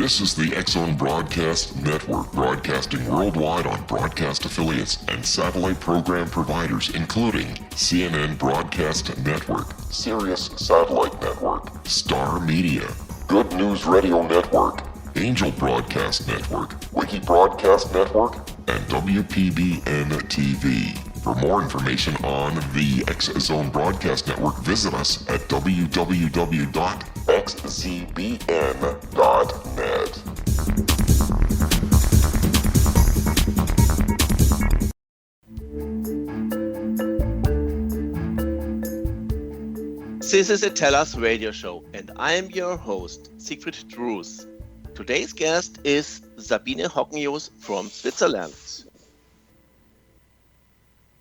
This is the X-Zone Broadcast Network, broadcasting worldwide on broadcast affiliates and satellite program providers, including CNN Broadcast Network, Sirius Satellite Network, Star Media, Good News Radio Network, Angel Broadcast Network, Wiki Broadcast Network, and WPBN TV. For more information on the X-Zone Broadcast Network, visit us at www.xzbn.net. This is a TellUS radio show, and I am your host, Siegfried Drues. Today's guest is Sabine Hockenjos from Switzerland.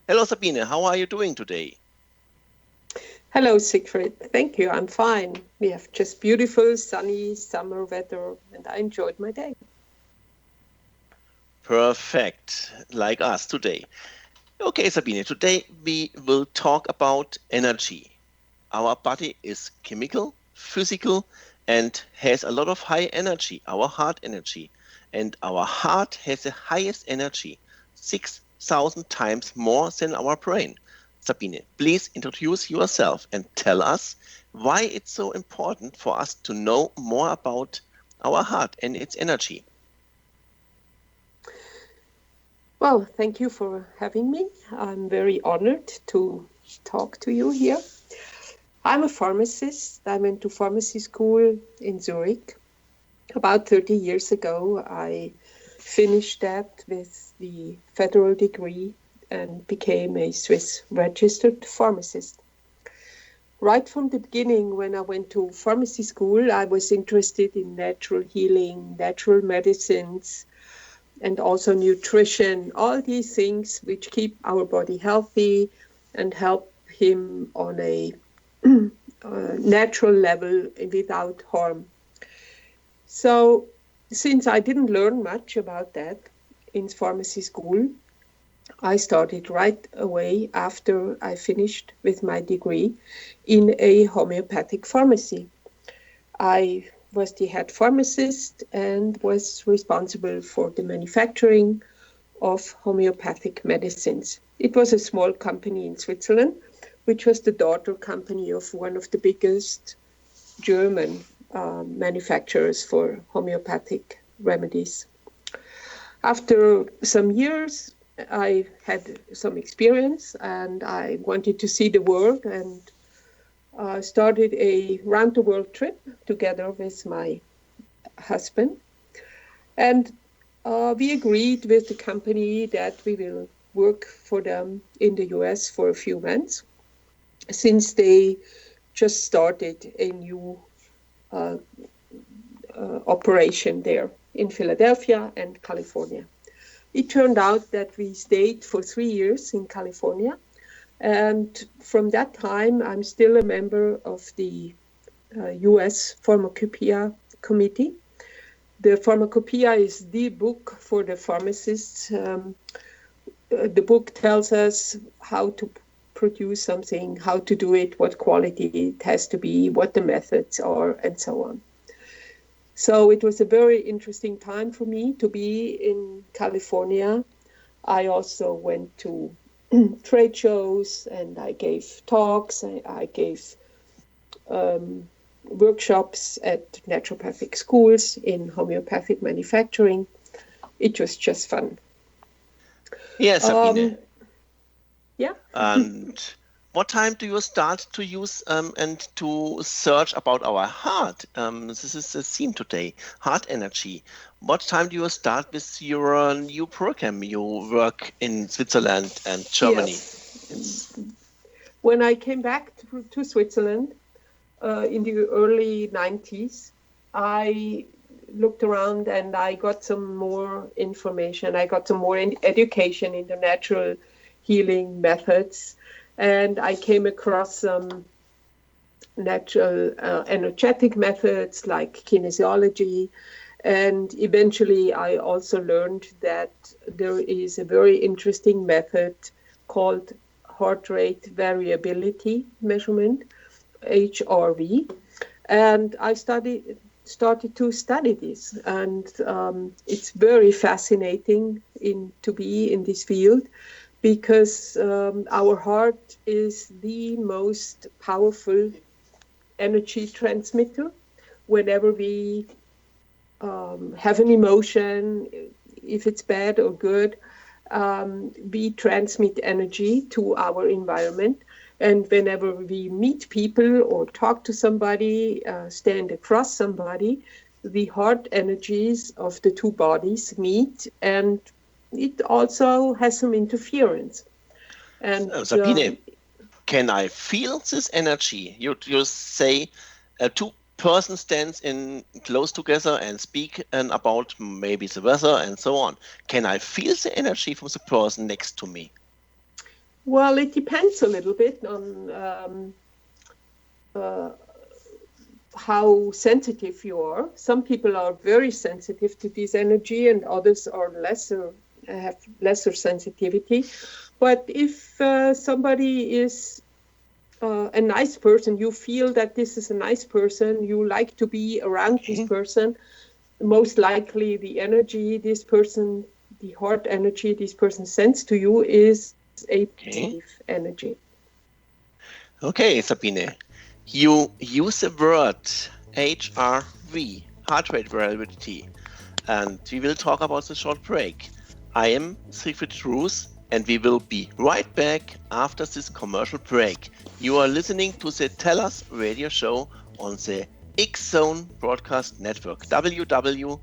Hello, Sabine. How are you doing today? Hello, Siegfried. Thank you. I'm fine. We have just beautiful, sunny summer weather, and I enjoyed my day. Perfect. Like us today. Okay, Sabine. Today we will talk about energy. Our body is chemical, physical, and has a lot of high energy, our heart energy. And our heart has the highest energy, 6,000 times more than our brain. Sabine, please introduce yourself and tell us why it's so important for us to know more about our heart and its energy. Well, thank you for having me. I'm very honored to talk to you here. I'm a pharmacist. I went to pharmacy school in Zurich. About 30 years ago, I finished that with the federal degree and became a Swiss registered pharmacist. Right from the beginning, when I went to pharmacy school, I was interested in natural healing, natural medicines, and also nutrition, all these things which keep our body healthy and help him on a natural level without harm. So since I didn't learn much about that in pharmacy school, I started right away after I finished with my degree in a homeopathic pharmacy. I was the head pharmacist and was responsible for the manufacturing of homeopathic medicines. It was a small company in Switzerland, which was the daughter company of one of the biggest German manufacturers for homeopathic remedies. After some years, I had some experience and I wanted to see the world and started a round-the-world trip together with my husband. And we agreed with the company that we will work for them in the US for a few months, since they just started a new operation there in Philadelphia and California. It turned out that we stayed for 3 years in California, and from that time I'm still a member of the US Pharmacopoeia Committee. The Pharmacopoeia is the book for the pharmacists. The book tells us how to produce something, how to do it, what quality it has to be, what the methods are, and so on. So it was a very interesting time for me to be in California. I also went to trade shows and I gave talks, I gave workshops at naturopathic schools in homeopathic manufacturing. It was just fun. Yes, Sabine. Yeah. And what time do you start to use and to search about our heart? This is the theme today, heart energy. What time do you start with your new program? You work in Switzerland and Germany. Yes. When I came back to Switzerland in the early 90s, I looked around and I got some more information. I got some more education in the natural healing methods. And I came across some natural energetic methods like kinesiology. And eventually I also learned that there is a very interesting method called heart rate variability measurement, HRV. And I started to study this, and it's very fascinating to be in this field, because our heart is the most powerful energy transmitter. Whenever we have an emotion, if it's bad or good, we transmit energy to our environment. And whenever we meet people or talk to somebody, stand across somebody, the heart energies of the two bodies meet, and it also has some interference. And Sabine, can I feel this energy? You say two person stands in close together and speak about maybe the weather and so on. Can I feel the energy from the person next to me? Well, it depends a little bit on how sensitive you are. Some people are very sensitive to this energy, and others are have lesser sensitivity. But if somebody is a nice person, you feel that this is a nice person, you like to be around this person, most likely the energy this person, the heart energy this person sends to you is a positive energy. Okay, Sabine, you use the word HRV, heart rate variability, and we will talk about the short break. I am Siegfried Trues, and we will be right back after this commercial break. You are listening to the TellUS radio show on the X-Zone Broadcast Network, www.xcbn.net.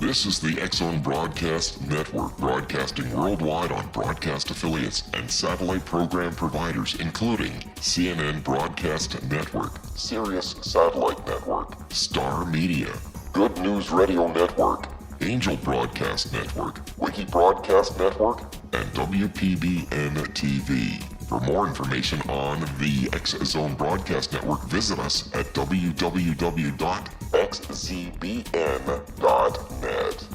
This is the X-Zone Broadcast Network, broadcasting worldwide on broadcast affiliates and satellite program providers, including CNN Broadcast Network, Sirius Satellite Network, Star Media, Good News Radio Network, Angel Broadcast Network, Wiki Broadcast Network, and WPBN TV. For more information on the X-Zone Broadcast Network, visit us at www.xzbn.net.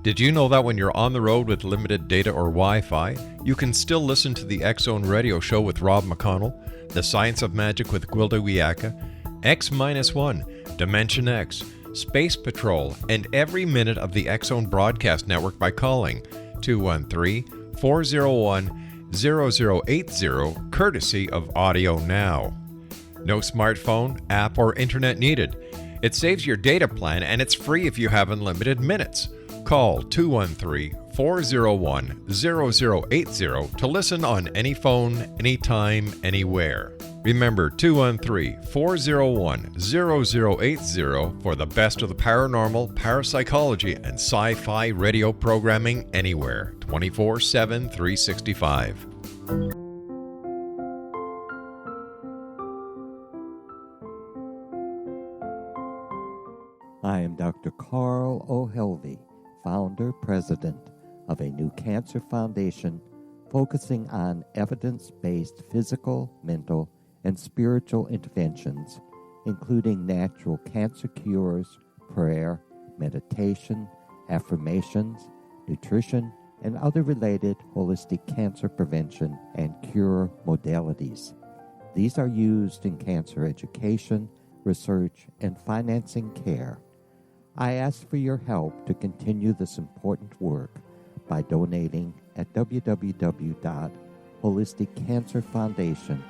Did you know that when you're on the road with limited data or Wi-Fi, you can still listen to the X-Zone Radio Show with Rob McConnell, The Science of Magic with Gwilda Wiyaka, X-1, Dimension X, Space Patrol, and every minute of the X-Zone Broadcast Network by calling 213-401-0080, courtesy of Audio Now. No smartphone, app, or internet needed. It saves your data plan, and it's free if you have unlimited minutes. Call 213-401-0080 to listen on any phone, anytime, anywhere. Remember 213-401-0080 for the best of the paranormal, parapsychology, and sci-fi radio programming anywhere, 24/7, 365. I am Dr. Carl O'Helvey, founder, president of a new cancer foundation focusing on evidence-based physical, mental, and spiritual interventions, including natural cancer cures, prayer, meditation, affirmations, nutrition, and other related holistic cancer prevention and cure modalities. These are used in cancer education, research, and financing care. I ask for your help to continue this important work by donating at www.holisticcancerfoundation.com.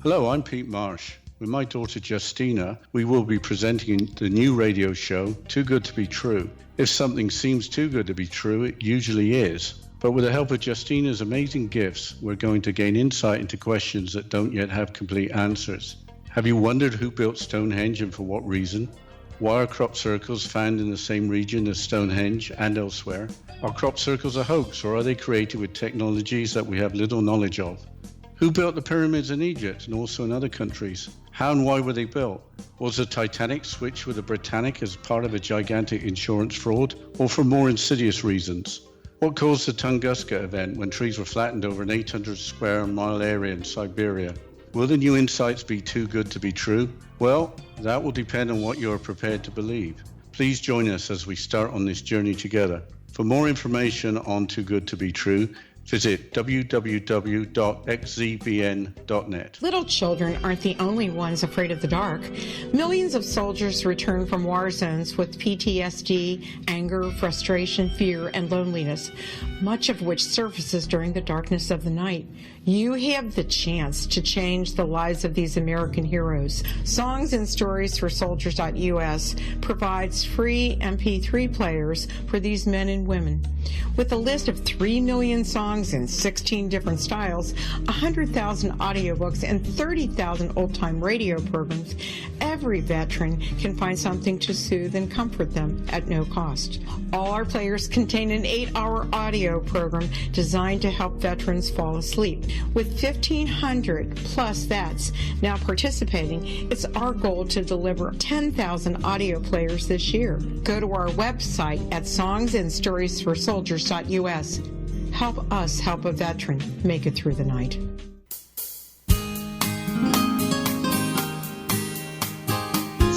Hello, I'm Pete Marsh. With my daughter Justina, we will be presenting the new radio show, Too Good to Be True. If something seems too good to be true, it usually is. But with the help of Justina's amazing gifts, we're going to gain insight into questions that don't yet have complete answers. Have you wondered who built Stonehenge and for what reason? Why are crop circles found in the same region as Stonehenge and elsewhere? Are crop circles a hoax, or are they created with technologies that we have little knowledge of? Who built the pyramids in Egypt and also in other countries? How and why were they built? Was the Titanic switched with the Britannic as part of a gigantic insurance fraud, or for more insidious reasons? What caused the Tunguska event when trees were flattened over an 800 square mile area in Siberia? Will the new insights be too good to be true? Well, that will depend on what you are prepared to believe. Please join us as we start on this journey together. For more information on Too Good to Be True, visit www.xzbn.net. Little children aren't the only ones afraid of the dark. Millions of soldiers return from war zones with PTSD, anger, frustration, fear, and loneliness, much of which surfaces during the darkness of the night. You have the chance to change the lives of these American heroes. Songs and Stories for Soldiers.us provides free MP3 players for these men and women. With a list of 3 million songs in 16 different styles, 100,000 audiobooks, and 30,000 old-time radio programs, every veteran can find something to soothe and comfort them at no cost. All our players contain an 8-hour audio program designed to help veterans fall asleep. With 1,500 plus vets now participating, it's our goal to deliver 10,000 audio players this year. Go to our website at songsandstoriesforsoldiers.us. Help us help a veteran make it through the night.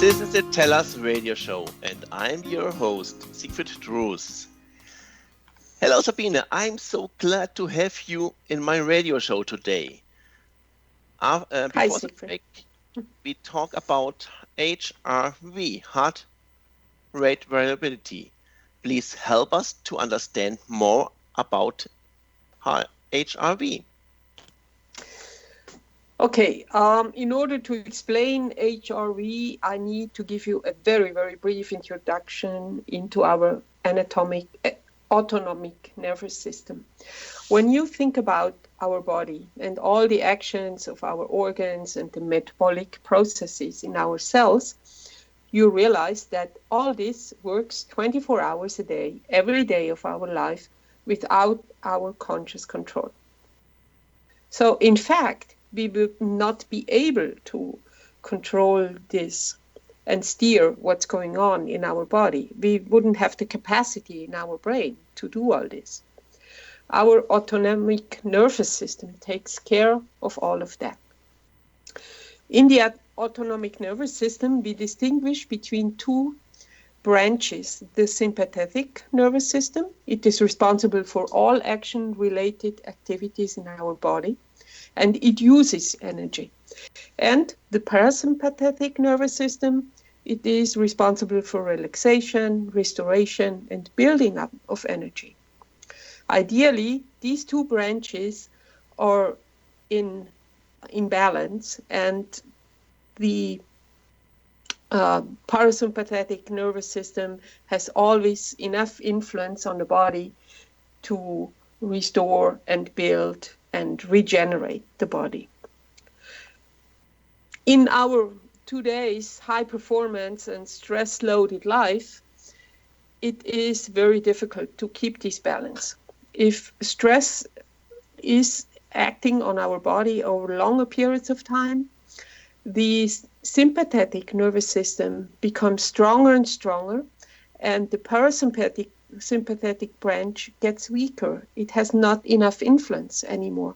This is the TellUS radio show, and I'm your host, Siegfried Drues. Hello, Sabine. I'm so glad to have you in my radio show today. Hi, Before the Siegfried. break, we talk about HRV, heart rate variability. Please help us to understand more about HRV. Okay, in order to explain HRV, I need to give you a very, very brief introduction into our autonomic nervous system. When you think about our body and all the actions of our organs and the metabolic processes in our cells, you realize that all this works 24 hours a day, every day of our life, without our conscious control. So, in fact, we will not be able to control this and steer what's going on in our body. We wouldn't have the capacity in our brain to do all this. Our autonomic nervous system takes care of all of that. In the autonomic nervous system, we distinguish between two branches. The sympathetic nervous system, it is responsible for all action-related activities in our body, and it uses energy. And the parasympathetic nervous system, it is responsible for relaxation, restoration, and building up of energy. Ideally, these two branches are in balance, and the parasympathetic nervous system has always enough influence on the body to restore and build and regenerate the body. In our today's high performance and stress-loaded life, it is very difficult to keep this balance. If stress is acting on our body over longer periods of time, the sympathetic nervous system becomes stronger and stronger, and the parasympathetic branch gets weaker. It has not enough influence anymore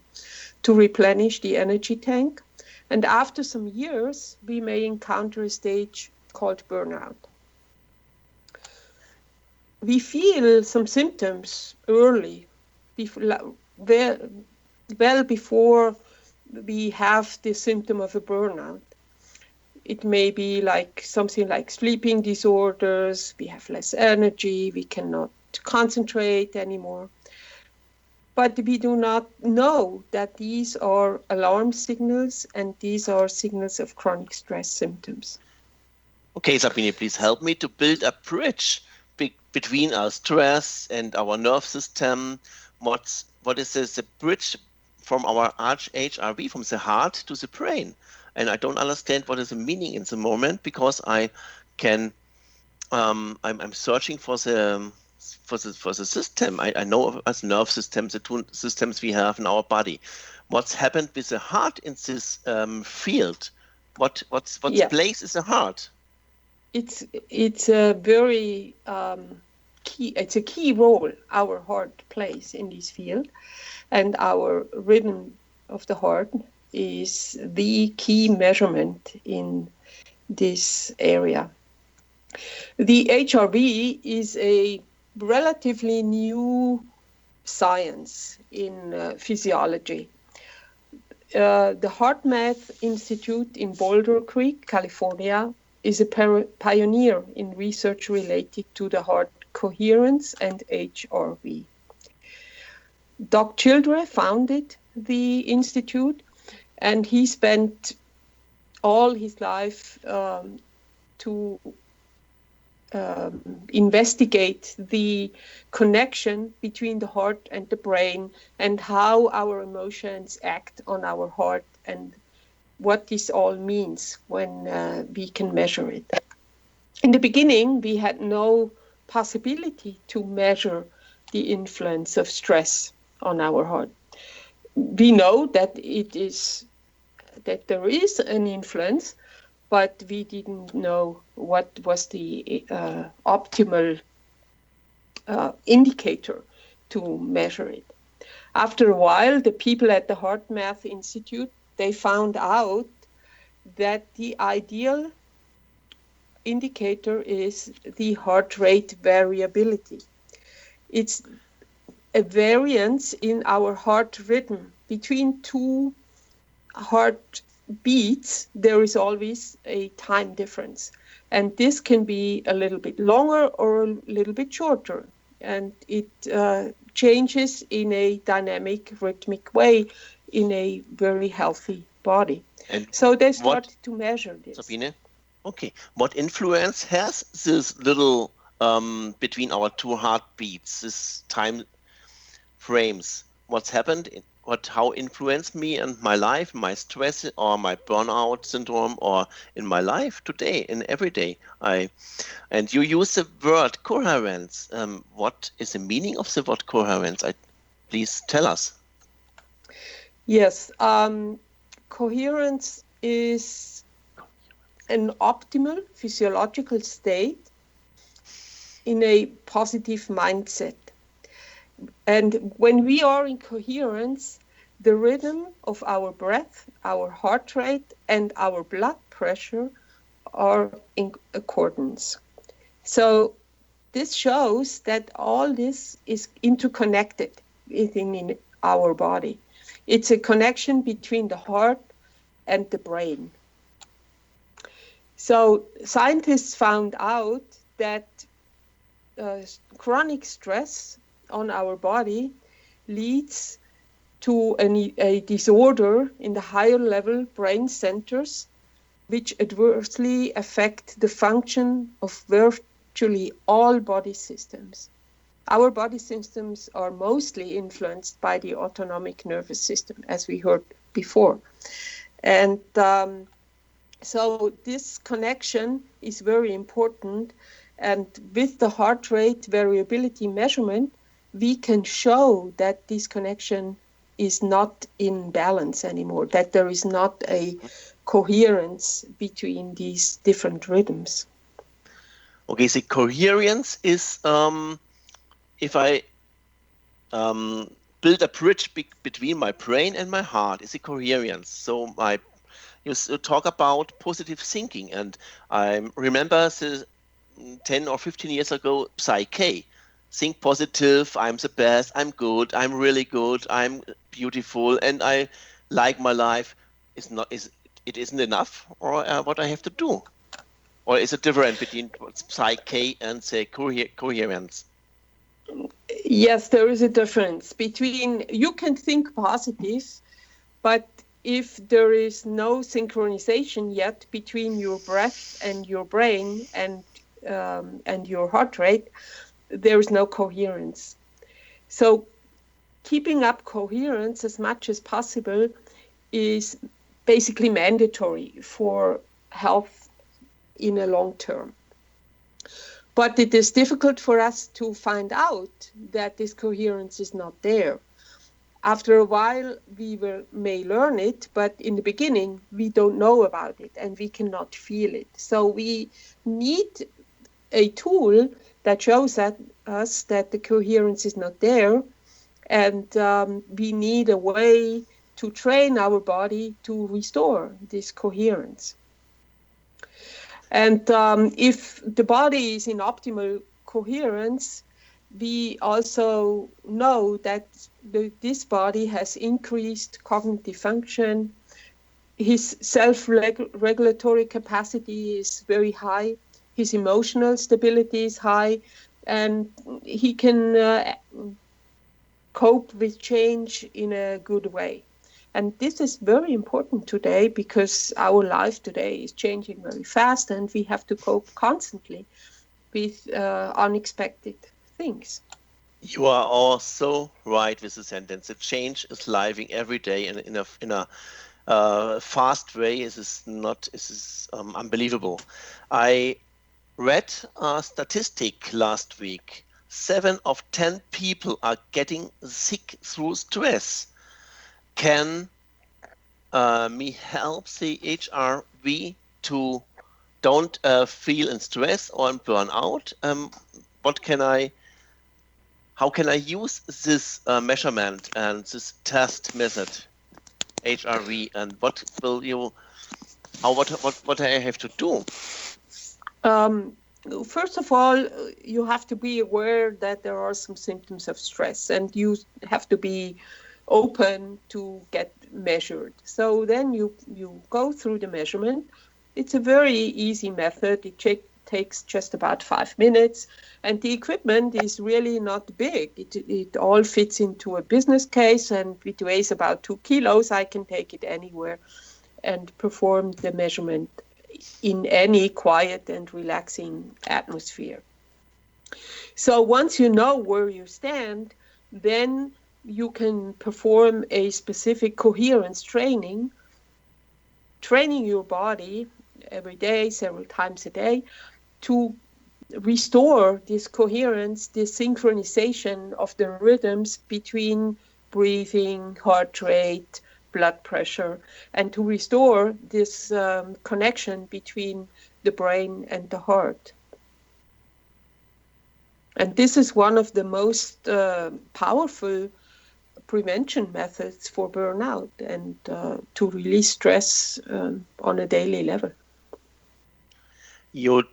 to replenish the energy tank. And after some years, we may encounter a stage called burnout. We feel some symptoms early, well before we have the symptom of a burnout. It may be like something like sleeping disorders, we have less energy, we cannot concentrate anymore. But we do not know that these are alarm signals and these are signals of chronic stress symptoms. Okay, Sabine, please help me to build a bridge between our stress and our nerve system. What is the bridge from our HRV, from the heart to the brain? And I don't understand what is the meaning in the moment, because I can I'm searching for the system. I know as nerve systems, the two systems we have in our body. What's happened with the heart in this field? What's Yeah. place is the heart? It's a very key. It's a key role our heart plays in this field, and our rhythm of the heart is the key measurement in this area. The HRV is a relatively new science in physiology. The HeartMath Institute in Boulder Creek, California, is a pioneer in research related to the heart coherence and HRV. Doc Childre founded the institute, and he spent all his life to investigate the connection between the heart and the brain and how our emotions act on our heart and what this all means when we can measure it. In the beginning, we had no possibility to measure the influence of stress on our heart. We know that there is an influence, but we didn't know what was the optimal indicator to measure it. After a while, the people at the HeartMath Institute, they found out that the ideal indicator is the heart rate variability. It's a variance in our heart rhythm. Between two heart beats, there is always a time difference. And this can be a little bit longer or a little bit shorter. And it changes in a dynamic, rhythmic way in a very healthy body. And so they started to measure this. Sabine? Okay. What influence has this little between our two heartbeats, this time frames? What's happened? How influenced me and my life, my stress or my burnout syndrome, or in my life today, in every day? And you use the word coherence. What is the meaning of the word coherence? Please tell us. Yes, coherence is an optimal physiological state in a positive mindset. And when we are in coherence, the rhythm of our breath, our heart rate, and our blood pressure are in accordance. So this shows that all this is interconnected within our body. It's a connection between the heart and the brain. So scientists found out that chronic stress on our body leads to a disorder in the higher level brain centers, which adversely affect the function of virtually all body systems. Our body systems are mostly influenced by the autonomic nervous system, as we heard before. And so this connection is very important. And with the heart rate variability measurement, we can show that this connection is not in balance anymore, that there is not a coherence between these different rhythms. Okay, so coherence is if I build a bridge between my brain and my heart, is a coherence. So you talk about positive thinking, and I remember 10 or 15 years ago, Psyche. Think positive, I'm the best, I'm good, I'm really good, I'm beautiful, and I like my life. It isn't enough, or what I have to do? Or is it different between Psyche and, say, coherence? Yes, there is a difference between, you can think positive, but if there is no synchronization yet between your breath and your brain and your heart rate, there is no coherence. So keeping up coherence as much as possible is basically mandatory for health in a long term. But it is difficult for us to find out that this coherence is not there. After a while, may learn it, but in the beginning, we don't know about it and we cannot feel it. So we need a tool that shows us that the coherence is not there, and we need a way to train our body to restore this coherence. And if the body is in optimal coherence, we also know that this body has increased cognitive function. His self-regulatory capacity is very high. His emotional stability is high, and he can cope with change in a good way. And this is very important today because our life today is changing very fast and we have to cope constantly with unexpected things. You are also right with the sentence. The change is living every day and in a fast way. It is unbelievable. I read a statistic last week. 7 of 10 people are getting sick through stress. Can me help the HRV to don't feel in stress or in burnout? How can I use this measurement and this test method, HRV, and what I have to do? First of all, you have to be aware that there are some symptoms of stress, and you have to be open to get measured. So then you go through the measurement. It's a very easy method. It takes just about 5 minutes, and the equipment is really not big. It all fits into a business case, and it weighs about 2 kilos. I can take it anywhere and perform the measurement in any quiet and relaxing atmosphere. So once you know where you stand, then you can perform a specific coherence training your body every day, several times a day, to restore this coherence, this synchronization of the rhythms between breathing, heart rate, blood pressure, and to restore this connection between the brain and the heart. And this is one of the most powerful prevention methods for burnout and to release stress on a daily level. You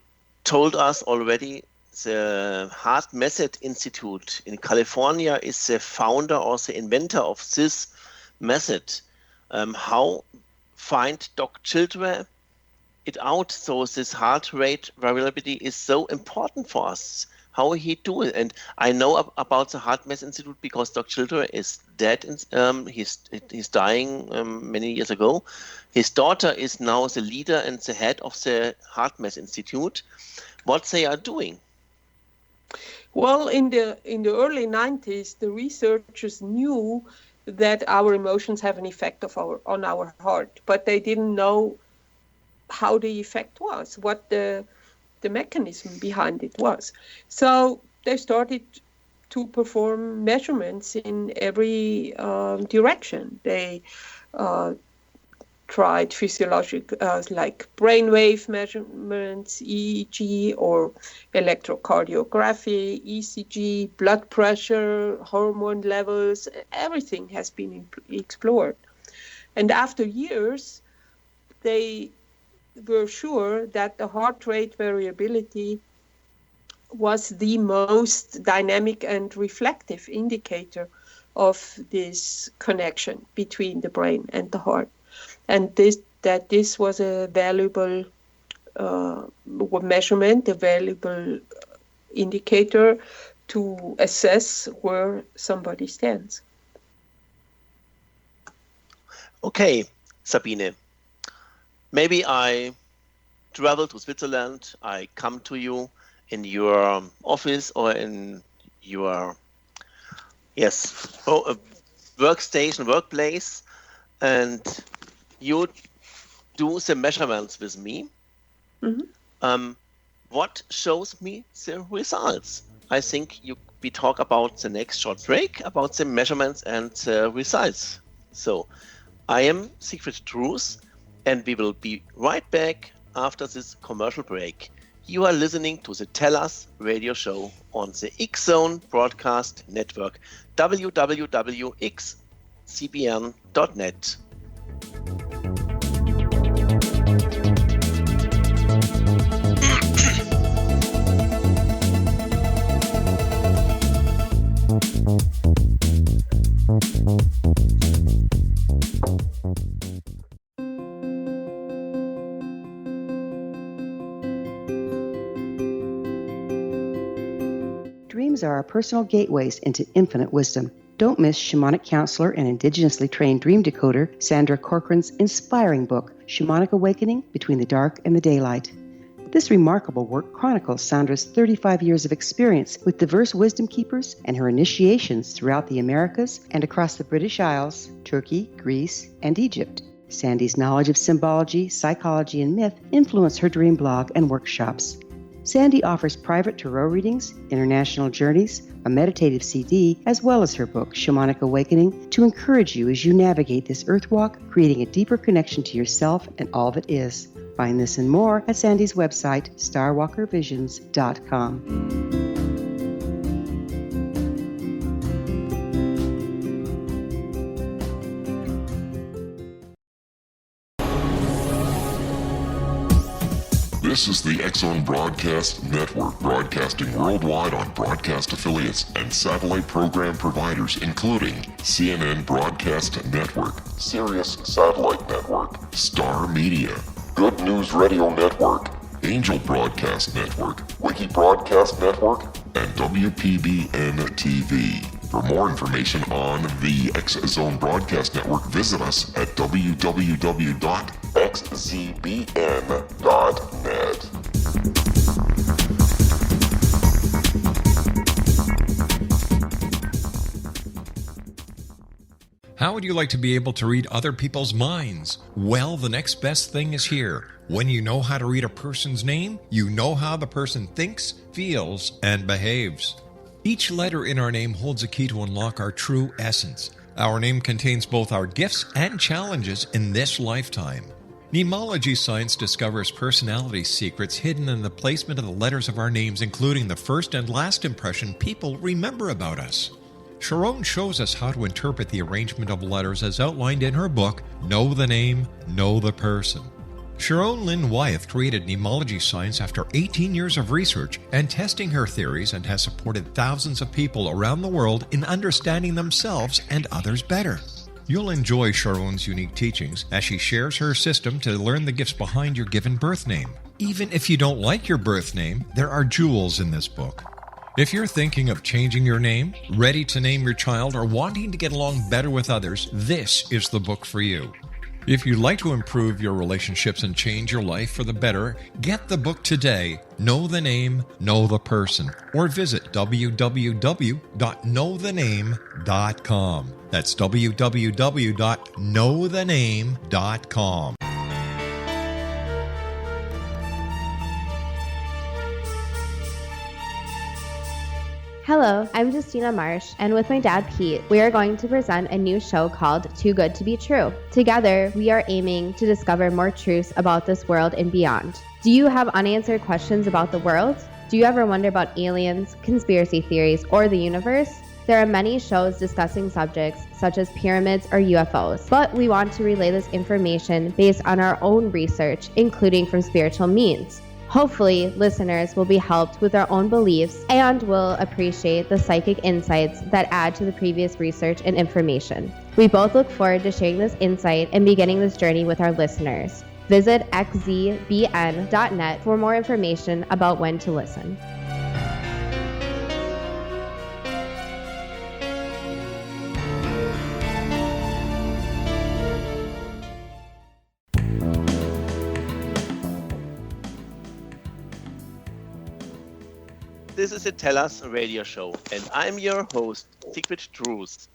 told us already the Heart Method Institute in California is the founder or the inventor of this method. How find Doc children it out? So this heart rate variability is so important for us. How he do it? And I know about the Heart Method Institute because Doc Children is dead. He's dying many years ago. His daughter is now the leader and the head of the Heart Method Institute. What they are doing? Well, in the early 90s, the researchers knew that our emotions have an effect on our heart, but they didn't know how the effect was, what the mechanism behind it was. So they started to perform measurements in every direction. They tried physiologic, like brainwave measurements, EEG, or electrocardiography, ECG, blood pressure, hormone levels. Everything has been explored. And after years, they were sure that the heart rate variability was the most dynamic and reflective indicator of this connection between the brain and the heart, and this was a valuable measurement, a valuable indicator to assess where somebody stands. Okay, Sabine. Maybe I travel to Switzerland, I come to you in your office or in your workstation, workplace, and you do the measurements with me. Mm-hmm. what shows me the results? I think we talk about the next short break, about the measurements and the results. So I am Siegfried Trues, and we will be right back after this commercial break. You are listening to the TellUS radio show on the X-Zone Broadcast Network, www.xcbn.net. Dreams are our personal gateways into infinite wisdom. Don't miss shamanic counselor and indigenously trained dream decoder Sandra Corcoran's inspiring book, Shamanic Awakening Between the Dark and the Daylight. This remarkable work chronicles Sandra's 35 years of experience with diverse wisdom keepers and her initiations throughout the Americas and across the British Isles, Turkey, Greece, and Egypt. Sandy's knowledge of symbology, psychology, and myth influence her dream blog and workshops. Sandy offers private tarot readings, international journeys, a meditative CD, as well as her book, Shamanic Awakening, to encourage you as you navigate this earth walk, creating a deeper connection to yourself and all that is. Find this and more at Sandy's website, starwalkervisions.com. This is the X-Zone Broadcast Network, broadcasting worldwide on broadcast affiliates and satellite program providers, including CNN Broadcast Network, Sirius Satellite Network, Star Media, Good News Radio Network, Angel Broadcast Network, Wiki Broadcast Network, and WPBN TV. For more information on the X-Zone Broadcast Network, visit us at www.xzbn.net. How would you like to be able to read other people's minds? Well, the next best thing is here. When you know how to read a person's name, you know how the person thinks, feels, and behaves. Each letter in our name holds a key to unlock our true essence. Our name contains both our gifts and challenges in this lifetime. Mnemology science discovers personality secrets hidden in the placement of the letters of our names, including the first and last impression people remember about us. Sharon shows us how to interpret the arrangement of letters as outlined in her book, Know the Name, Know the Person. Sharon Lynn Wyeth created mnemology science after 18 years of research and testing her theories, and has supported thousands of people around the world in understanding themselves and others better. You'll enjoy Sharon's unique teachings as she shares her system to learn the gifts behind your given birth name. Even if you don't like your birth name, there are jewels in this book. If you're thinking of changing your name, ready to name your child, or wanting to get along better with others, this is the book for you. If you'd like to improve your relationships and change your life for the better, get the book today, Know the Name, Know the Person, or visit www.knowthename.com. That's www.knowthename.com. Hello, I'm Justina Marsh, and with my dad Pete, we are going to present a new show called Too Good to Be True. Together, we are aiming to discover more truths about this world and beyond. Do you have unanswered questions about the world? Do you ever wonder about aliens, conspiracy theories, or the universe? There are many shows discussing subjects such as pyramids or UFOs, but we want to relay this information based on our own research, including from spiritual means. Hopefully, listeners will be helped with their own beliefs and will appreciate the psychic insights that add to the previous research and information. We both look forward to sharing this insight and beginning this journey with our listeners. Visit xzbn.net for more information about when to listen. This is the TellUS radio show, and I'm your host, Siegfried Trues.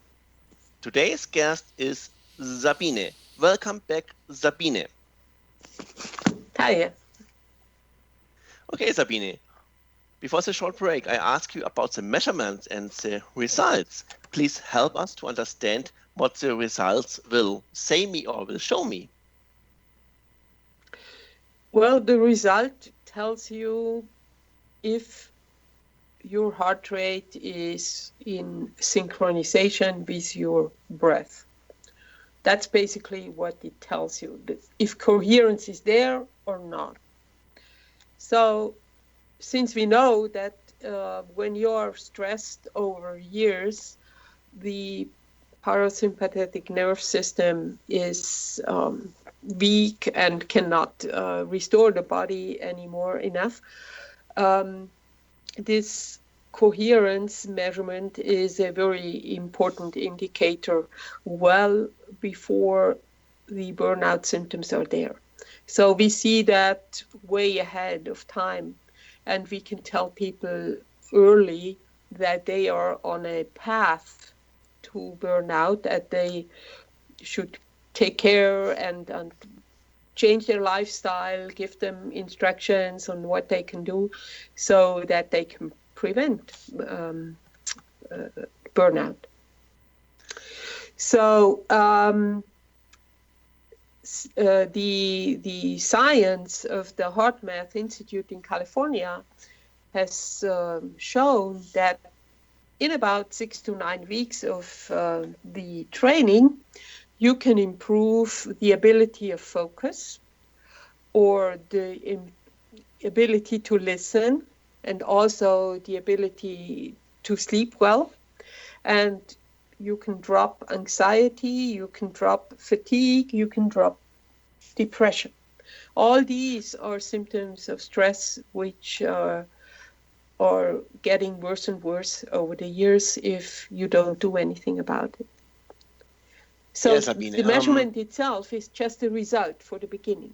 Today's guest is Sabine. Welcome back, Sabine. Hi. Okay, Sabine. Before the short break, I asked you about the measurements and the results. Please help us to understand what the results will say me or will show me. Well, the result tells you if your heart rate is in synchronization with your breath. That's basically what it tells you, if coherence is there or not. So since we know that when you're stressed over years, the parasympathetic nerve system is weak and cannot restore the body anymore enough, this coherence measurement is a very important indicator well before the burnout symptoms are there. So we see that way ahead of time, and we can tell people early that they are on a path to burnout, that they should take care and change their lifestyle, give them instructions on what they can do so that they can prevent burnout. So the science of the HeartMath Institute in California has shown that in about 6 to 9 weeks of the training, you can improve the ability of focus or the ability to listen and also the ability to sleep well. And you can drop anxiety, you can drop fatigue, you can drop depression. All these are symptoms of stress which are getting worse and worse over the years if you don't do anything about it. So Yes, Sabine, the measurement itself is just a result for the beginning.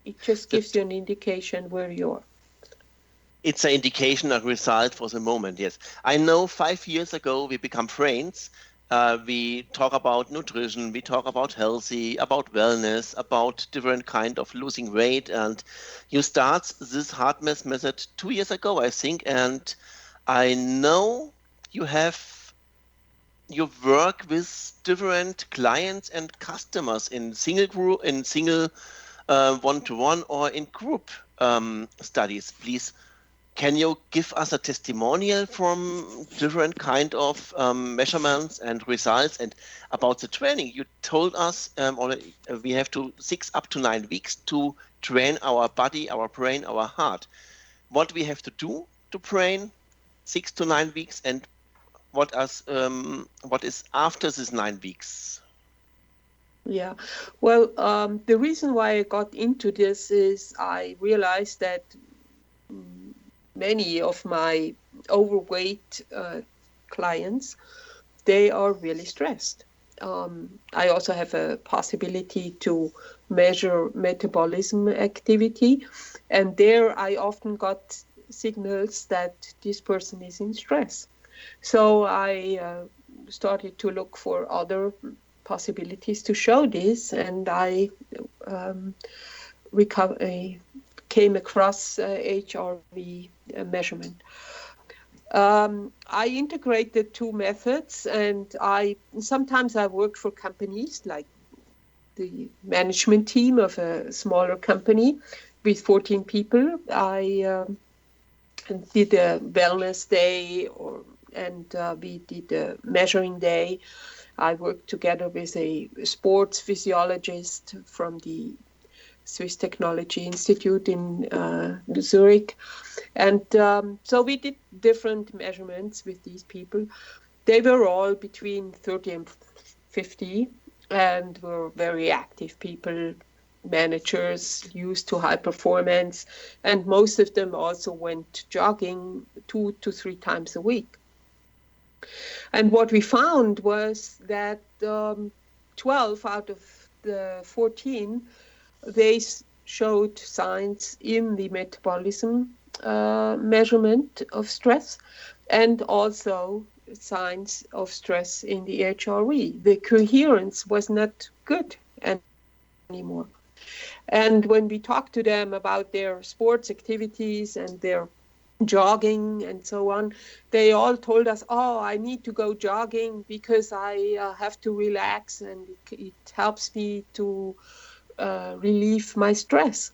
It just gives you an indication where you are. It's an indication, a result for the moment, yes. I know 5 years ago we become friends. We talk about nutrition, we talk about healthy, about wellness, about different kind of losing weight. And you start this HeartMath method 2 years ago, I think. And I know you work with different clients and customers in single group, in single one-to-one or in group studies. Please, can you give us a testimonial from different kind of measurements and results and about the training? You told us we have 6 up to 9 weeks to train our body, our brain, our heart. What we have to do to train 6 to 9 weeks, and what is after this 9 weeks? Yeah, well, the reason why I got into this is I realized that many of my overweight clients, they are really stressed. I also have a possibility to measure metabolism activity, and there I often got signals that this person is in stress. So I started to look for other possibilities to show this, and I came across HRV measurement. I integrate the two methods, and sometimes I worked for companies like the management team of a smaller company with 14 people. I did a wellness day, and we did a measuring day. I worked together with a sports physiologist from the Swiss Technology Institute in Zurich. And so we did different measurements with these people. They were all between 30 and 50 and were very active people, managers, used to high performance. And most of them also went jogging 2 to 3 times a week. And what we found was that 12 out of the 14, they showed signs in the metabolism measurement of stress, and also signs of stress in the HRV. The coherence was not good anymore. And when we talked to them about their sports activities and their jogging and so on, they all told us, oh, I need to go jogging because I have to relax, and it helps me to relieve my stress.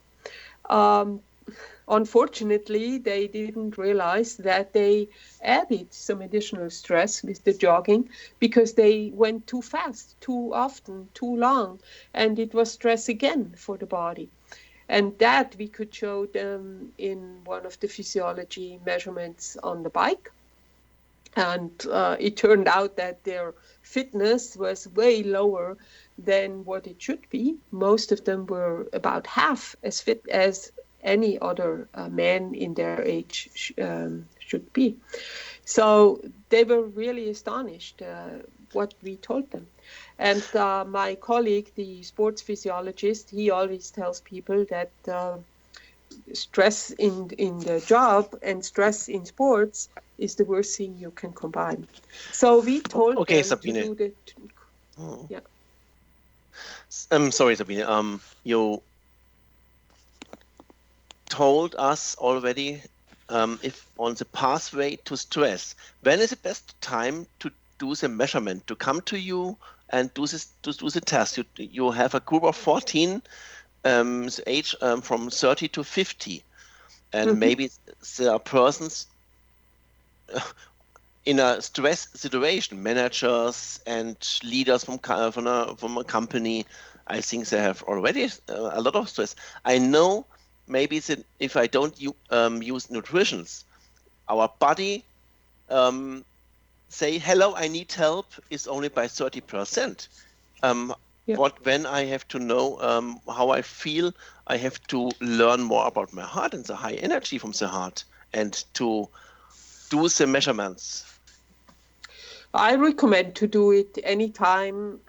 Unfortunately, they didn't realize that they added some additional stress with the jogging because they went too fast, too often, too long, and it was stress again for the body. And that we could show them in one of the physiology measurements on the bike. And it turned out that their fitness was way lower than what it should be. Most of them were about half as fit as any other man in their age should be. So they were really astonished what we told them. And my colleague, the sports physiologist, he always tells people that stress in the job and stress in sports is the worst thing you can combine. So we told them Sabine. to do that. Yeah. Sorry, Sabine. You told us already if on the pathway to stress, when is the best time to do the measurement, to come to you and do the test? You have a group of 14 age from 30 to 50, and maybe there are persons in a stress situation, managers and leaders from a company. I think they have already a lot of stress. I know maybe that if I don't use nutrition, our body say, hello, I need help, is only by 30%. When I have to know how I feel, I have to learn more about my heart and the high energy from the heart, and to do the measurements. I recommend to do it anytime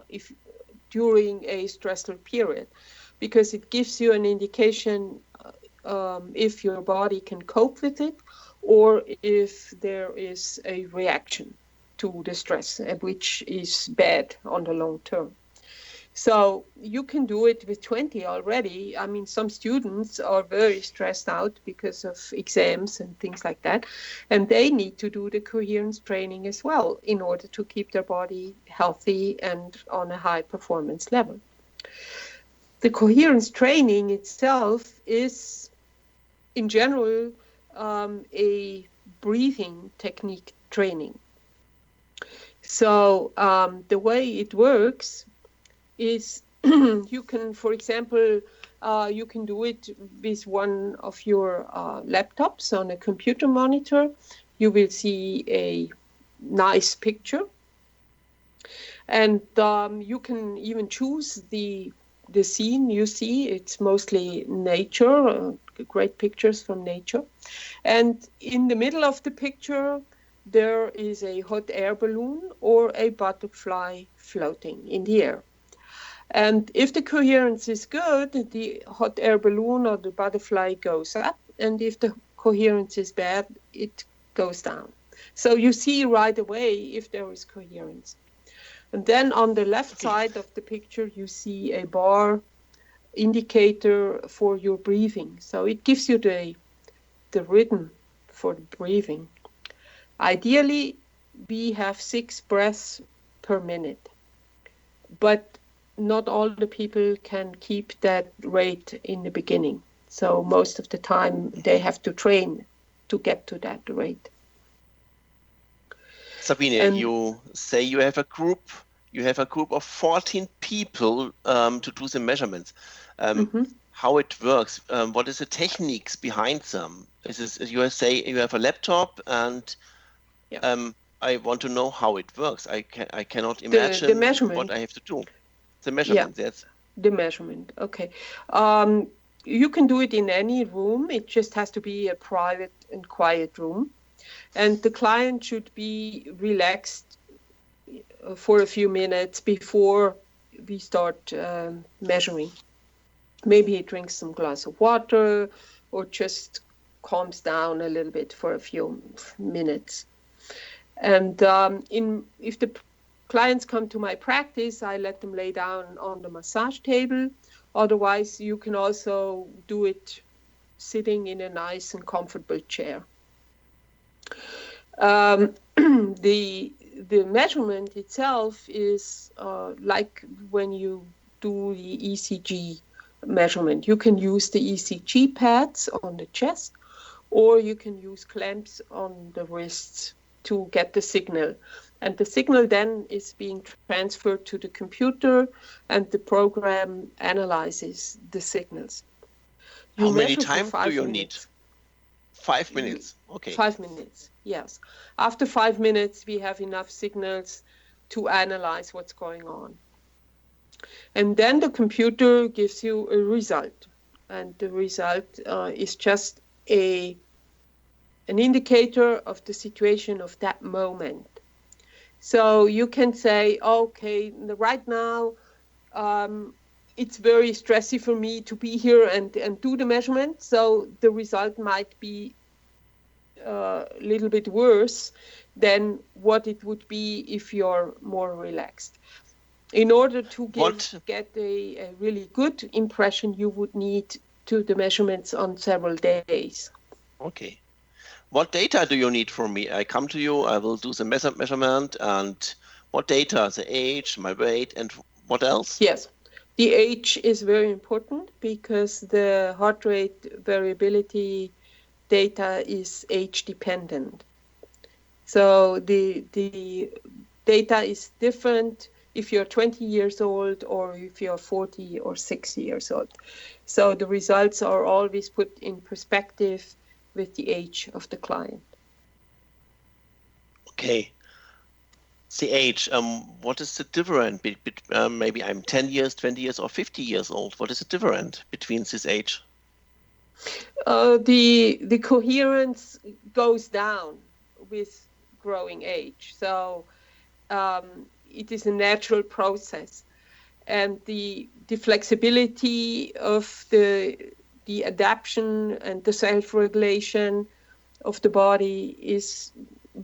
if during a stressful period, because it gives you an indication if your body can cope with it or if there is a reaction to the stress, which is bad on the long term. So you can do it with 20 already. I mean, some students are very stressed out because of exams and things like that, and they need to do the coherence training as well in order to keep their body healthy and on a high performance level. The coherence training itself is, in general, a breathing technique training. So the way it works is you can, for example, you can do it with one of your laptops on a computer monitor. You will see a nice picture. And you can even choose the scene you see. It's mostly nature, great pictures from nature. And in the middle of the picture, there is a hot air balloon or a butterfly floating in the air. And if the coherence is good, the hot air balloon or the butterfly goes up. And if the coherence is bad, it goes down. So you see right away if there is coherence. And then on the left side of the picture, you see a bar indicator for your breathing. So it gives you the rhythm for the breathing. Ideally, we have 6 breaths per minute. But not all the people can keep that rate in the beginning. So most of the time they have to train to get to that rate. Sabine, you say you have a group of 14 people to do the measurements. How it works? What is the techniques behind them? You say you have a laptop, and I want to know how it works. I cannot imagine what I have to do. The measurement, yes. The measurement, okay. You can do it in any room. It just has to be a private and quiet room. And the client should be relaxed for a few minutes before we start measuring. Maybe he drinks some glass of water or just calms down a little bit for a few minutes. And if the clients come to my practice, I let them lay down on the massage table, Otherwise, you can also do it sitting in a nice and comfortable chair. The measurement itself is like when you do the ECG measurement. You can use the ECG pads on the chest, or you can use clamps on the wrists to get the signal. And the signal then is being transferred to the computer, and the program analyzes the signals. How many times do you need? 5 minutes. Okay. 5 minutes, yes. After 5 minutes, we have enough signals to analyze what's going on. And then the computer gives you a result. And the result is just an indicator of the situation of that moment. So you can say, okay, right now, it's very stressy for me to be here and do the measurement. So the result might be a little bit worse than what it would be if you're more relaxed. In order to get a really good impression, you would need to do the measurements on several days. Okay. What data do you need from me? I come to you, I will do the measurement, and what data? The age, my weight, and what else? Yes. The age is very important because the heart rate variability data is age dependent. So the data is different if you're 20 years old or if you're 40 or 60 years old. So the results are always put in perspective with the age of the client. Okay. The age, what is the difference? Maybe I'm 10 years, 20 years, or 50 years old. What is the difference between this age? The coherence goes down with growing age. So it is a natural process. And the flexibility of the adaptation and the self-regulation of the body is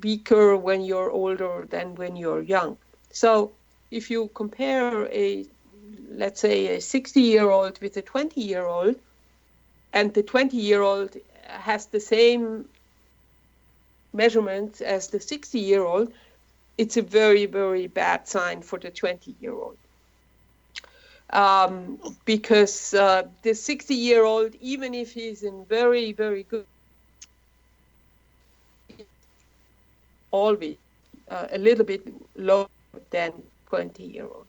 weaker when you're older than when you're young. So if you compare let's say a 60-year-old with a 20-year-old, and the 20-year-old has the same measurements as the 60-year-old, it's a very, very bad sign for the 20-year-old. Because the 60-year-old, even if he's in very, very good, always a little bit lower than 20-year-old.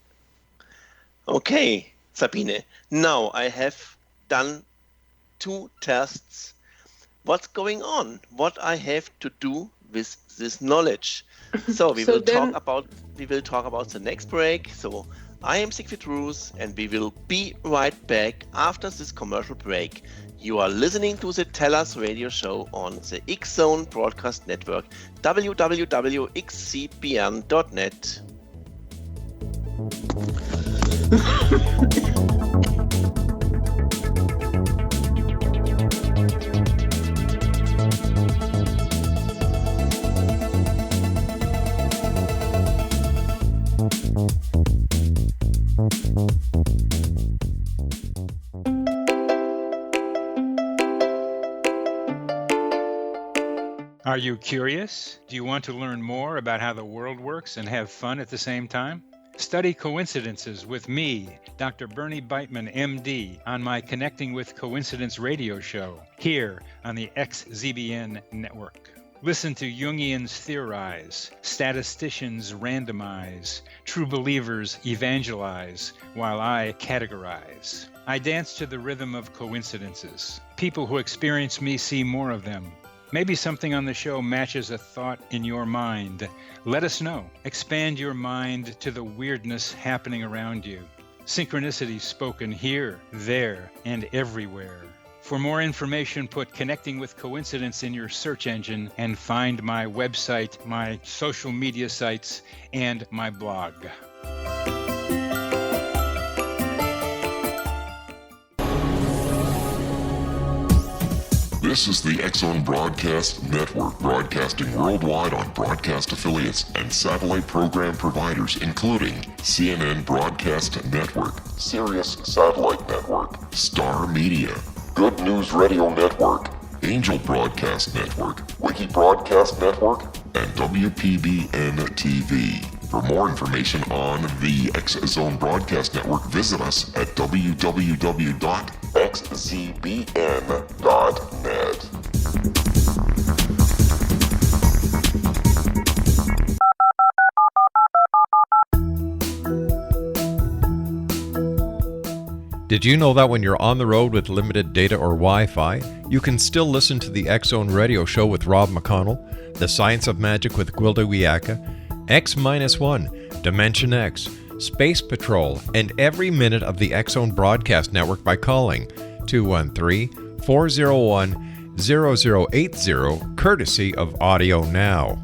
Okay, Sabine. Now I have done 2 tests. What's going on? What I have to do with this knowledge? So we will talk about the next break. So I am Siegfried Roos, and we will be right back after this commercial break. You are listening to the TellUS radio show on the X-Zone Broadcast Network, www.xcbn.net. Are you curious? Do you want to learn more about how the world works and have fun at the same time? Study coincidences with me, Dr. Bernie Beitman, MD, on my Connecting with Coincidence radio show here on the XZBN network. Listen to Jungians theorize, statisticians randomize, true believers evangelize, while I categorize. I dance to the rhythm of coincidences. People who experience me see more of them. Maybe something on the show matches a thought in your mind. Let us know. Expand your mind to the weirdness happening around you. Synchronicity spoken here, there, and everywhere. For more information, put Connecting with Coincidence in your search engine and find my website, my social media sites, and my blog. This is the X-Zone Broadcast Network, broadcasting worldwide on broadcast affiliates and satellite program providers, including CNN Broadcast Network, Sirius Satellite Network, Star Media, Good News Radio Network, Angel Broadcast Network, Wiki Broadcast Network, and WPBN TV. For more information on the X-Zone Broadcast Network, visit us at www.xzbn.net. Did you know that when you're on the road with limited data or Wi-Fi, you can still listen to the X-Zone Radio Show with Rob McConnell, The Science of Magic with Gwilda Wiyaka, X-1, Dimension X, Space Patrol, and every minute of the X-Zone Broadcast Network by calling 213-401-0080, courtesy of Audio Now.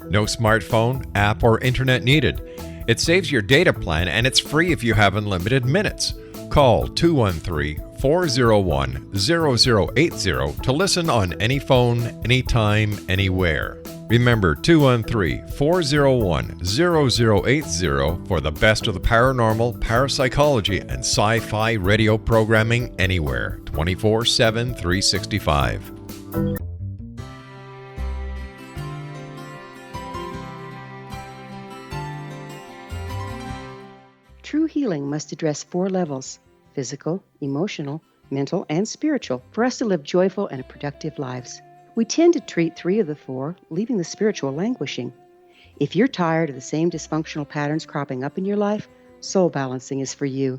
No smartphone, app, or internet needed. It saves your data plan and it's free if you have unlimited minutes. Call 213-401-0080 to listen on any phone, anytime, anywhere. Remember 213-401-0080 for the best of the paranormal, parapsychology, and sci-fi radio programming anywhere, 24/7, 365. True healing must address 4 levels: physical, emotional, mental, and spiritual, for us to live joyful and productive lives. We tend to treat 3 of the 4, leaving the spiritual languishing. If you're tired of the same dysfunctional patterns cropping up in your life, Soul Balancing is for you.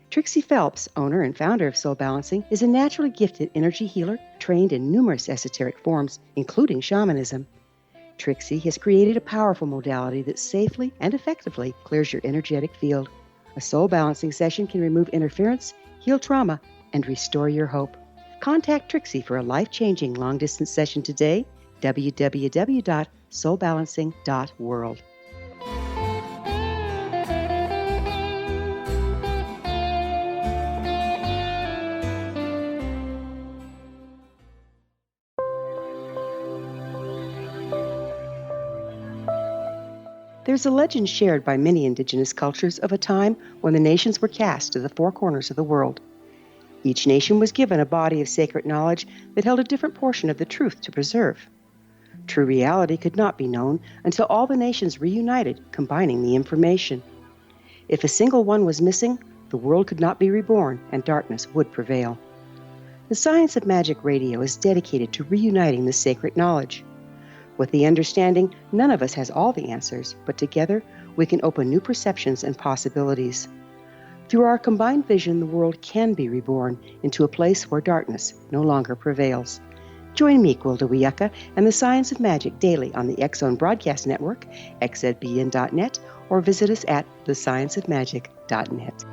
Trixie Phelps, owner and founder of Soul Balancing, is a naturally gifted energy healer trained in numerous esoteric forms, including shamanism. Trixie has created a powerful modality that safely and effectively clears your energetic field. A Soul Balancing session can remove interference, heal trauma, and restore your hope. Contact Trixie for a life-changing long-distance session today, www.soulbalancing.world. There's a legend shared by many indigenous cultures of a time when the nations were cast to the 4 corners of the world. Each nation was given a body of sacred knowledge that held a different portion of the truth to preserve. True reality could not be known until all the nations reunited, combining the information. If a single one was missing, the world could not be reborn and darkness would prevail. The Science of Magic Radio is dedicated to reuniting the sacred knowledge. With the understanding, none of us has all the answers, but together we can open new perceptions and possibilities. Through our combined vision, the world can be reborn into a place where darkness no longer prevails. Join me, Gwilda Wiyaka, and the Science of Magic daily on the X-Zone Broadcast Network, xzbn.net, or visit us at thescienceofmagic.net.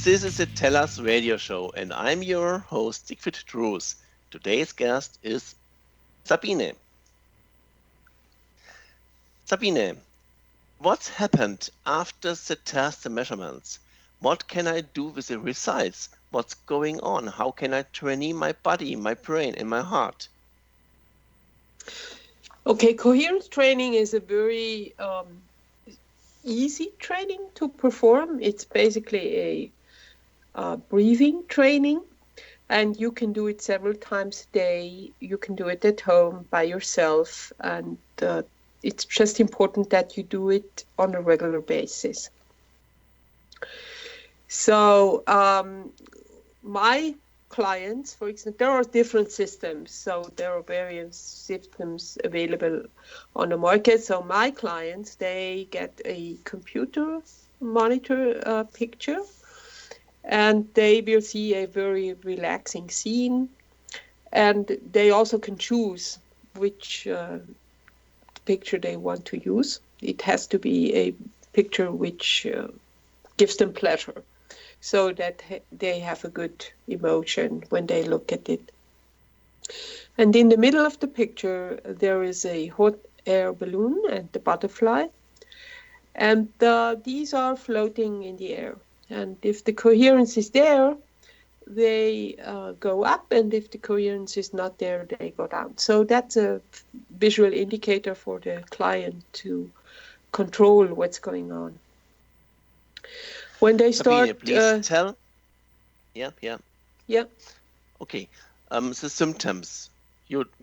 This is the TellUS radio show, and I'm your host, Siegfried Drews. Today's guest is Sabine. Sabine, what's happened after the test, the measurements? What can I do with the results? What's going on? How can I train my body, my brain, and my heart? Okay, coherence training is a very easy training to perform. It's basically a breathing training, and you can do it several times a day. You can do it at home by yourself, and it's just important that you do it on a regular basis. So my clients, for example, there are different systems, so there are various systems available on the market. So my clients, they get a computer monitor picture, and they will see a very relaxing scene, and they also can choose which picture they want to use. It has to be a picture which gives them pleasure, so that they have a good emotion when they look at it. And in the middle of the picture, there is a hot air balloon and the butterfly. And these are floating in the air. And if the coherence is there, they go up, and if the coherence is not there, they go down. So that's a visual indicator for the client to control what's going on. When they start... Sabine, please tell. Yeah. Okay. The symptoms.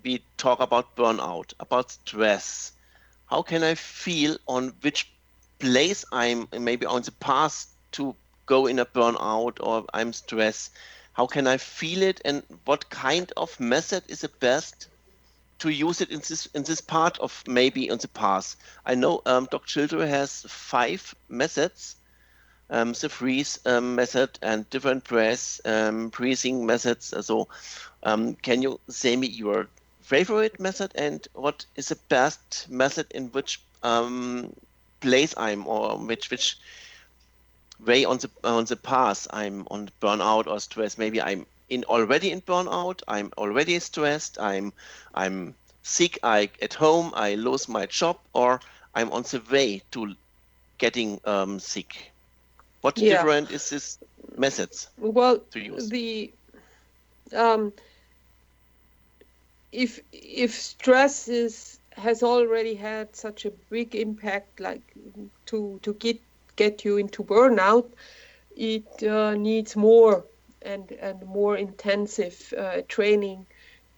We talk about burnout, about stress. How can I feel on which place I'm maybe on the path to go in a burnout, or I'm stressed? How can I feel it, and what kind of method is the best to use it in this part of maybe on the path? I know Dr. Childre has 5 methods, the freeze method and different breath breathing methods. So can you say me your favorite method and what is the best method in which place I'm, or which way on the path I'm on burnout or stress? Maybe I'm already in burnout, I'm already stressed, I'm sick, at home, I lose my job, or I'm on the way to getting sick. What different is this methods to use? If stress has already had such a big impact, like to get you into burnout, it needs more and more intensive training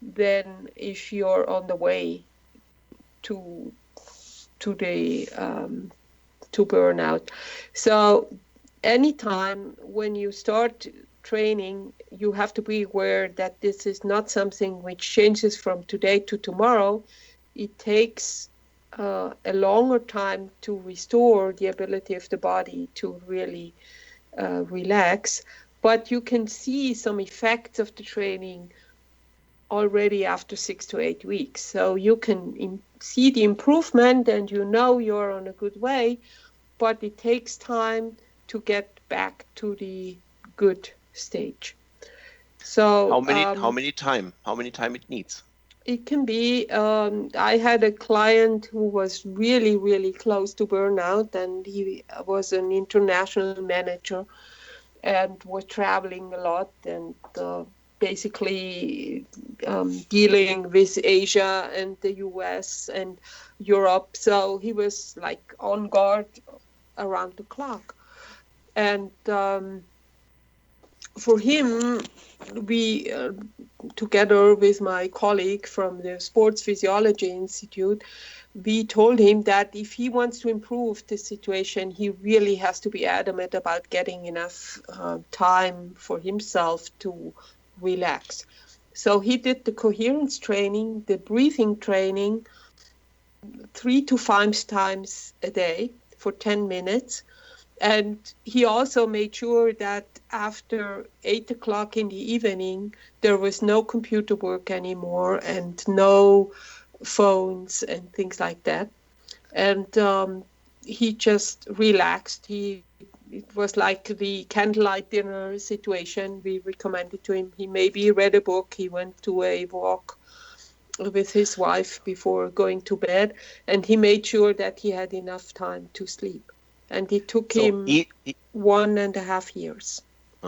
than if you're on the way to burnout. So anytime when you start training, you have to be aware that this is not something which changes from today to tomorrow. It takes a longer time to restore the ability of the body to really relax. But you can see some effects of the training already after 6 to 8 weeks. So you can see the improvement, and you know you're on a good way, but it takes time to get back to the good stage. So how many time it needs? It can be, I had a client who was really, really close to burnout, and he was an international manager and was traveling a lot and basically dealing with Asia and the US and Europe. So he was like on guard around the clock. And for him, we, together with my colleague from the Sports Physiology Institute, we told him that if he wants to improve the situation, he really has to be adamant about getting enough time for himself to relax. So he did the coherence training, the breathing training, 3 to 5 times a day for 10 minutes. And he also made sure that after 8 o'clock in the evening, there was no computer work anymore and no phones and things like that. And he just relaxed. It was like the candlelight dinner situation we recommended to him. He maybe read a book. He went to a walk with his wife before going to bed, and he made sure that he had enough time to sleep. And it took him 1.5 years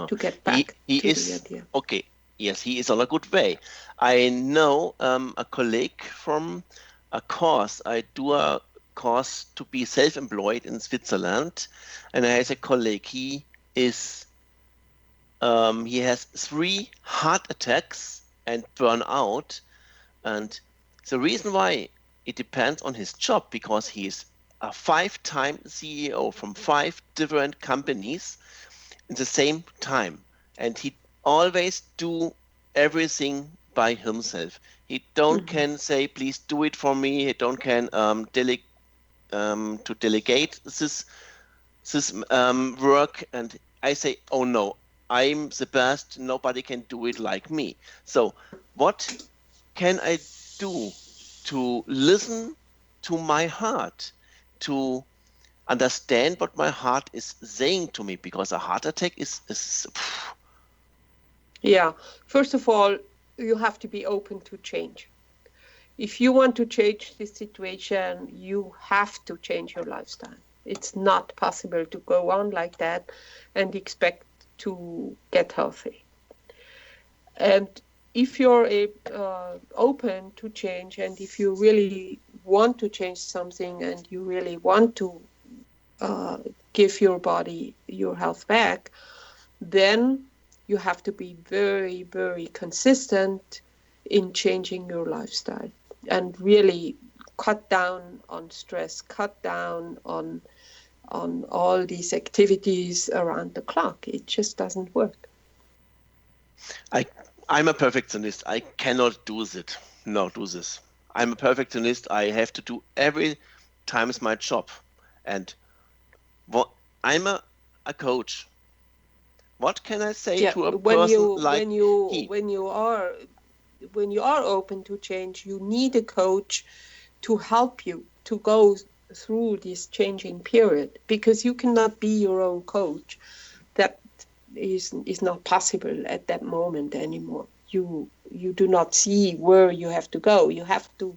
to get back to the idea. Okay, yes, he is on a good way. I know a colleague from a course. I do a course to be self-employed in Switzerland, and I have a colleague. He has 3 heart attacks and burnout, and the reason why it depends on his job, because he is a 5-time CEO from 5 different companies in the same time, and he always do everything by himself. He don't can say, please do it for me. He don't can delegate this work, and I say, oh no, I'm the best. Nobody can do it like me. So what can I do to listen to my heart, to understand what my heart is saying to me? Because a heart attack is Yeah, first of all, you have to be open to change. if you want to change the situation, you have to change your lifestyle. It's not possible to go on like that and expect to get healthy. And if you're open to change, and if you really want to change something, and you really want to give your body your health back, then you have to be very, very consistent in changing your lifestyle and really cut down on stress, cut down on all these activities around the clock. It just doesn't work. I'm a perfectionist. I cannot do this. I'm a perfectionist. I have to do every time is my job. And I'm a coach. What can I say to a person like he? When you are open to change, you need a coach to help you to go through this changing period, because you cannot be your own coach. That is not possible at that moment anymore. You do not see where you have to go. You have to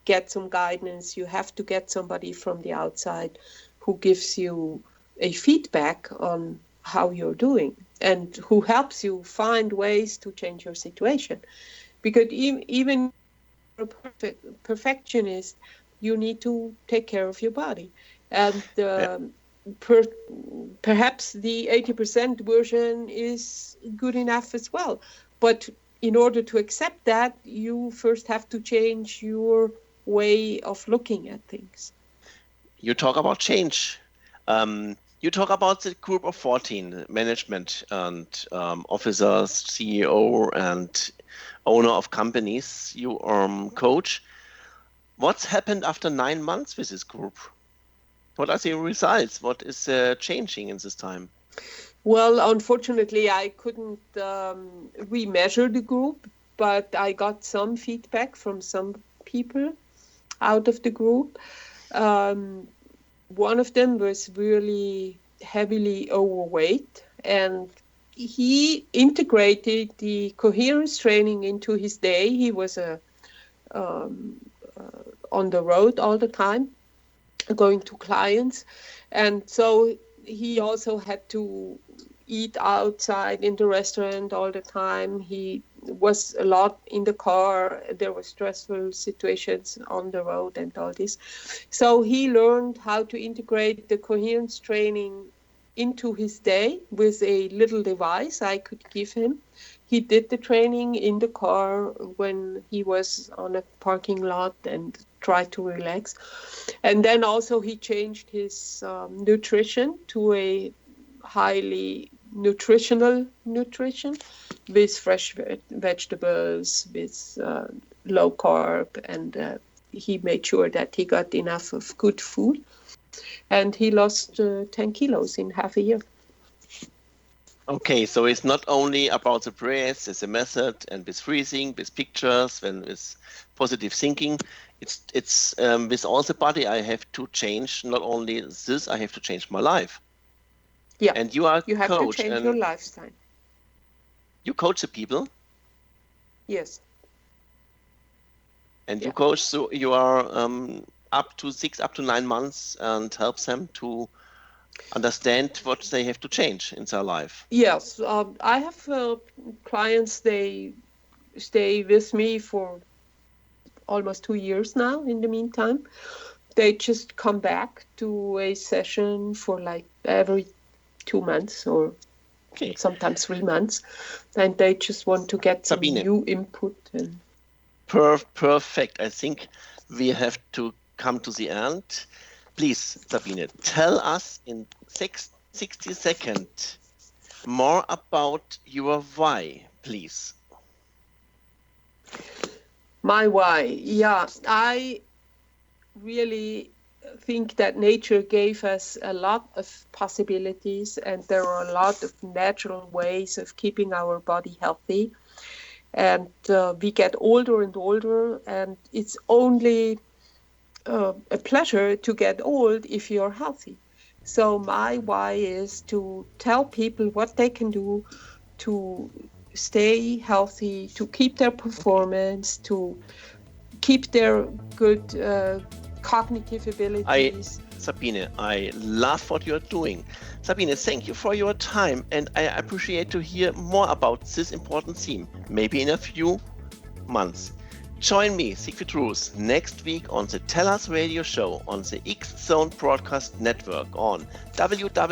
get some guidance. You have to get somebody from the outside who gives you a feedback on how you're doing and who helps you find ways to change your situation. Because even a perfectionist, you need to take care of your body. And perhaps the 80% version is good enough as well. But in order to accept that, you first have to change your way of looking at things. You talk about change. You talk about the group of 14 management and officers, CEO and owner of companies you coach. What's happened after 9 months with this group? What are the results? What is changing in this time? Well, unfortunately, I couldn't remeasure the group, but I got some feedback from some people out of the group. One of them was really heavily overweight, and he integrated the coherence training into his day. He was on the road all the time, going to clients, and so he also had to eat outside in the restaurant all the time. He was a lot in the car. There were stressful situations on the road and all this. So he learned how to integrate the coherence training into his day with a little device I could give him. He did the training in the car when he was on a parking lot and tried to relax. And then also he changed his nutrition to a highly nutritional nutrition with fresh vegetables, with low carb, and he made sure that he got enough of good food. And he lost 10 kilos in half a year. Okay, so it's not only about the breath, it's a method, and with freezing, with pictures, and with positive thinking. It's with all the body I have to change. Not only this, I have to change my life. Yeah, and you are you have coach, to change your lifestyle. You coach the people. Yes. And you coach, so you are up to 9 months and helps them to understand what they have to change in their life. Yes, I have clients, they stay with me for almost 2 years now in the meantime. They just come back to a session for like every 2 months or sometimes 3 months. And they just want to get some new input. And Perfect. I think we have to come to the end. Please, Sabine, tell us in 60 seconds more about your why, please. My why? Yeah, I really think that nature gave us a lot of possibilities, and there are a lot of natural ways of keeping our body healthy. And we get older and older, and it's only a pleasure to get old if you're healthy. So my why is to tell people what they can do to stay healthy, to keep their performance, to keep their good cognitive abilities. Sabine, I love what you're doing. Sabine, thank you for your time, and I appreciate to hear more about this important theme, maybe in a few months. Join me, Siegfried Roos, next week on the TellUS radio show on the X-Zone Broadcast Network on www.xcbn.net.